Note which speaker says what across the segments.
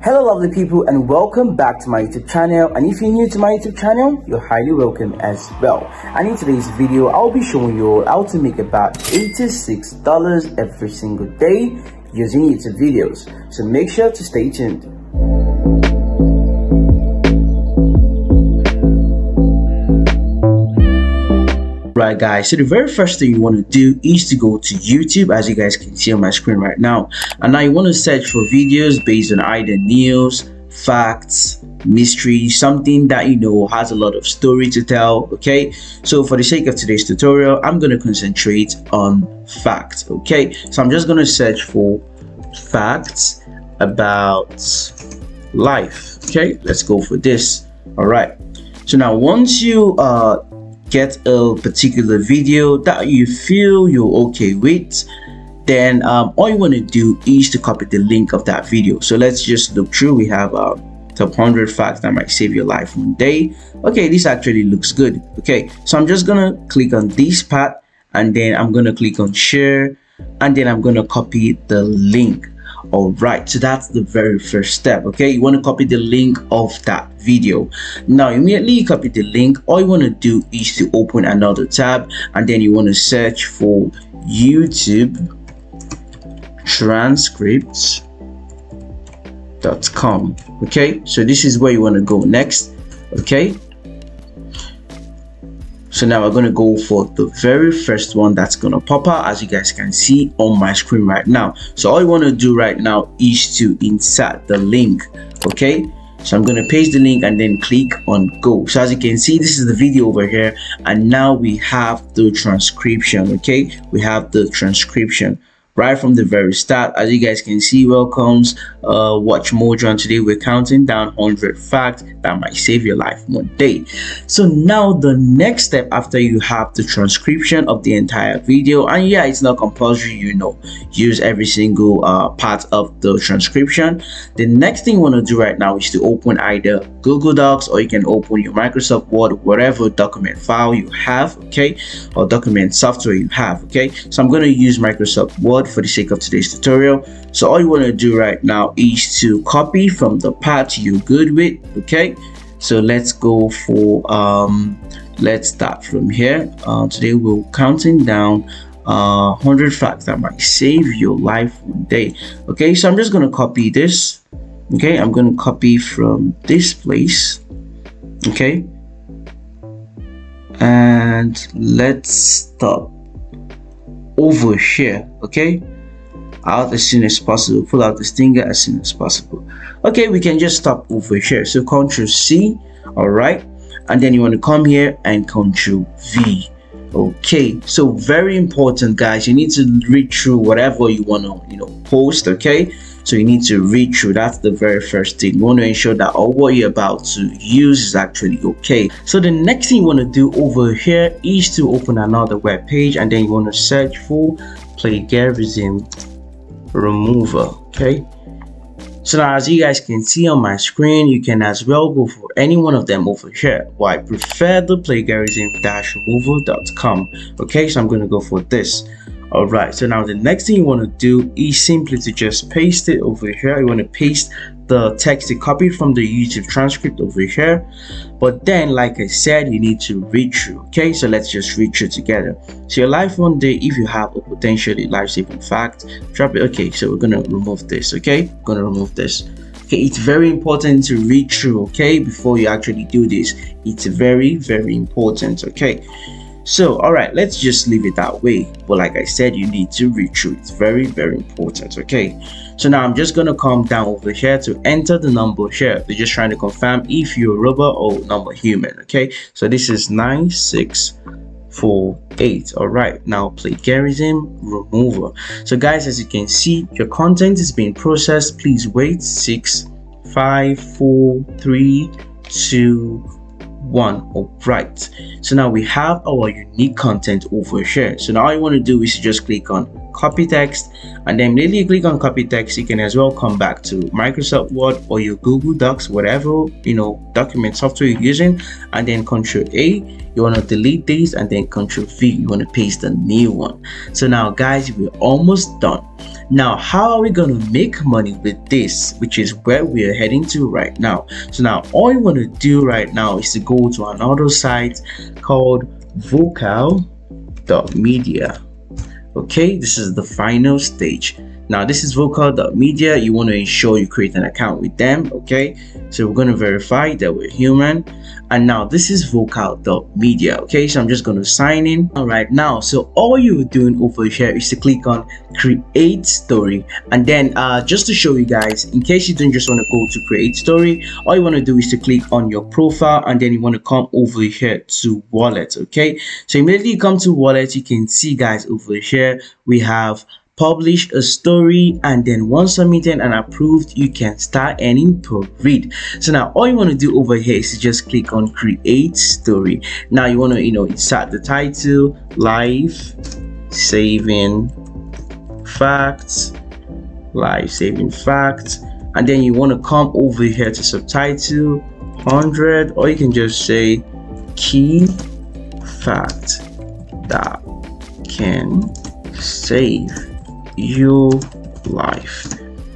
Speaker 1: Hello lovely people, and welcome back to my YouTube channel. And if you're new to my YouTube channel, you're highly welcome as well. And in today's video, I'll be showing you how to make about $86 every single day using YouTube videos. So make sure to stay tuned. Right guys, so the very first thing you want to do is to go to YouTube, as you guys can see on my screen right now. And now you want to search for videos based on either news, facts, mystery, something that you know has a lot of story to tell. Okay, so for the sake of today's tutorial, I'm going to concentrate on facts. Okay, so I'm just going to search for facts about life. Okay, let's go for this. All right, so now once you get a particular video that you feel you're okay with, then all you want to do is to copy the link of that video. So let's just look through. We have top 100 facts that might save your life one day. Okay, this actually looks good. Okay, so I'm just gonna click on this part, and then I'm gonna click on share, and then I'm gonna copy the link. All right, so that's the very first step. Okay, you want to copy the link of that video. Now immediately you copy the link, all you want to do is to open another tab, and then you want to search for YouTube transcripts.com. okay, so this is where you want to go next. Okay, so now we're going to go for the very first one that's going to pop out, as you guys can see on my screen right now. So all you want to do right now is to insert the link. Okay, so I'm going to paste the link and then click on go. So as you can see, this is the video over here, and now we have the transcription. Okay, we have the transcription right from the very start. As you guys can see, welcomes watch Mojo, and today we're counting down 100 facts that might save your life one day. So now the next step, after you have the transcription of the entire video, and yeah, it's not compulsory, you know, use every single part of the transcription. The next thing you want to do right now is to open either Google Docs, or you can open your Microsoft Word, whatever document file you have, okay, or document software you have. Okay, so I'm going to use Microsoft Word for the sake of today's tutorial. So all you want to do right now is to copy from the part you're good with. Okay, so let's go for let's start from here. Today we're counting down 100 facts that might save your life one day. Okay, so I'm just going to copy this. Okay, I'm going to copy from this place. Okay, and let's stop over here. Okay, out as soon as possible, pull out the stinger as soon as possible. Okay, we can just stop over here. So Ctrl C. All right, and then you want to come here and Ctrl V. Okay, so very important guys, you need to read through whatever you want to post. Okay, so you need to read through. That's the very first thing. You want to ensure that all what you're about to use is actually okay. So the next thing you want to do over here is to open another web page, and then you want to search for plagiarism remover. Okay, so now as you guys can see on my screen, you can as well go for any one of them over here. Well, I prefer the plagiarism-remover.com. okay, so I'm going to go for this. All right, so now the next thing you want to do is simply to just paste it over here. You want to paste the text you copied from the YouTube transcript over here, but then like I said, you need to read through. Okay, so let's just read through together. So your life one day, if you have a potentially life-saving fact, drop it. Okay, so we're gonna remove this. Okay, we're gonna remove this. Okay, it's very important to read through, okay, before you actually do this. It's very, very important. Okay, so all right, let's just leave it that way, but like I said, you need to read through. It's very, very important. Okay, so now I'm just gonna come down over here to enter the number here. They're just trying to confirm if you're a robot or number human. Okay, so this is 9648. all right, now plagiarism remover. So guys, as you can see, your content is being processed. Please wait. 6 5 4 3 2 1. All right, so now we have our unique content over here. So now all you want to do is just click on copy text, and then immediately you click on copy text, you can as well come back to Microsoft Word or your Google Docs, whatever document software you're using, and then Control A, you want to delete these, and then Control V, you want to paste the new one. So now guys, we're almost done. Now how are we going to make money with this, which is where we are heading to right now. So now all you want to do right now is to go to another site called vocal.media. Okay, this is the final stage. Now this is vocal.media. You want to ensure you create an account with them. Okay, so we're going to verify that we're human, and now this is vocal.media. Okay, so I'm just going to sign in right now. So all you're doing over here is to click on create story, and then just to show you guys, in case you don't just want to go to create story, all you want to do is to click on your profile, and then you want to come over here to wallet. Okay, so immediately you come to wallet, you can see guys over here we have publish a story, and then once submitted and approved, you can start earning per read. So now all you want to do over here is to just click on create story. Now you want to insert the title, life saving facts, and then you want to come over here to subtitle 100, or you can just say key fact that can save your life.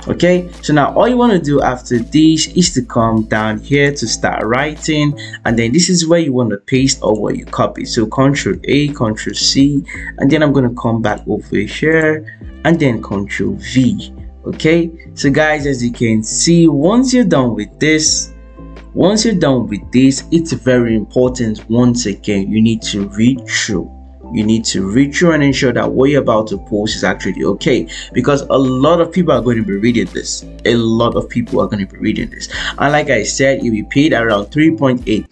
Speaker 1: Okay, so now all you want to do after this is to come down here to start writing, and then this is where you want to paste or where you copy. So Control A, Control C, and then I'm going to come back over here and then Control V. Okay, so guys, as you can see, once you're done with this, it's very important. Once again, you need to read through. You need to read through and ensure that what you're about to post is actually okay, because a lot of people are going to be reading this. And like I said, you'll be paid around $3.8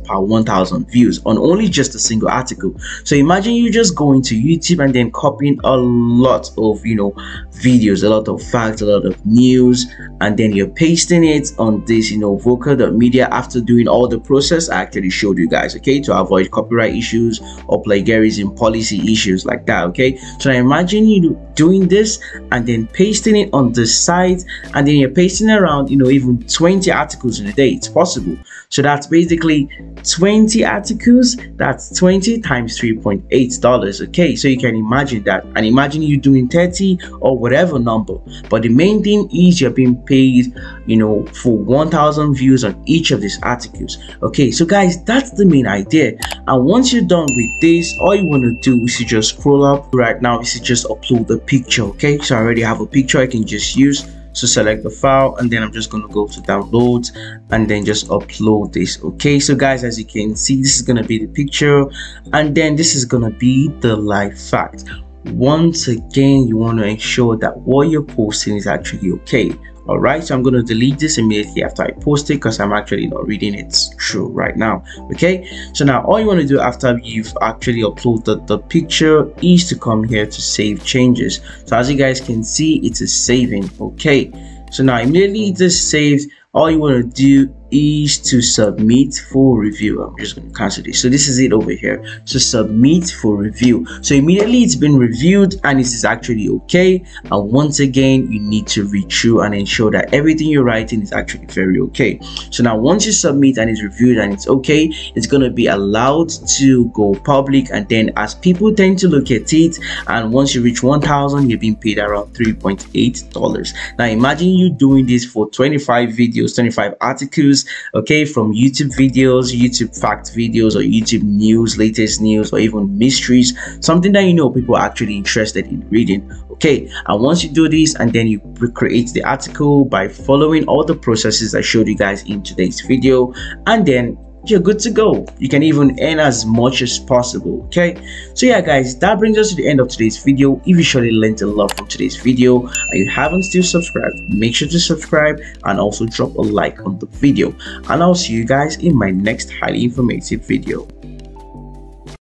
Speaker 1: per 1,000 views on only just a single article. So imagine you just going to YouTube and then copying a lot of videos, a lot of facts, a lot of news, and then you're pasting it on this vocal.media after doing all the process I actually showed you guys, okay, to avoid copyright issues or plagiarism policy issues like that. Okay, so now imagine you doing this and then pasting it on the site, and then you're pasting around even 20 articles in a day. It's possible. So that's basically 20 articles, that's 20 times $3.8. okay, so you can imagine that, and imagine you doing 30 or whatever number, but the main thing is you're being paid for 1,000 views on each of these articles. Okay, so guys, that's the main idea. And once you're done with this, all you want to do is to just scroll up. Right now is to just upload the picture. Okay, so I already have a picture I can just use. So select the file, and then I'm just going to go to downloads and then just upload this. Okay, so guys, as you can see, this is going to be the picture, and then this is going to be the live fact. Once again, you want to ensure that what you're posting is actually okay. All right, so I'm going to delete this immediately after I post it, because I'm actually not reading it through right now. Okay, so now all you want to do after you've actually uploaded the picture is to come here to save changes. So as you guys can see, it is saving. Okay, so now immediately it is saved. All you want to do is to submit for review. I'm just going to cancel this. So this is it over here. So submit for review. So immediately it's been reviewed and it is actually okay. And once again, you need to read through and ensure that everything you're writing is actually very okay. So now once you submit and it's reviewed and it's okay, it's going to be allowed to go public, and then as people tend to look at it, and once you reach 1,000, you're being paid around $3.8. Now imagine you doing this for 25 videos, 25 articles, okay, from YouTube videos, YouTube fact videos, or YouTube news, latest news, or even mysteries, something that people are actually interested in reading. Okay, and once you do this and then you create the article by following all the processes I showed you guys in today's video, and then you're good to go. You can even earn as much as possible. Okay, so yeah guys, that brings us to the end of today's video. If you surely learned a lot from today's video and you haven't still subscribed, make sure to subscribe and also drop a like on the video, and I'll see you guys in my next highly informative video.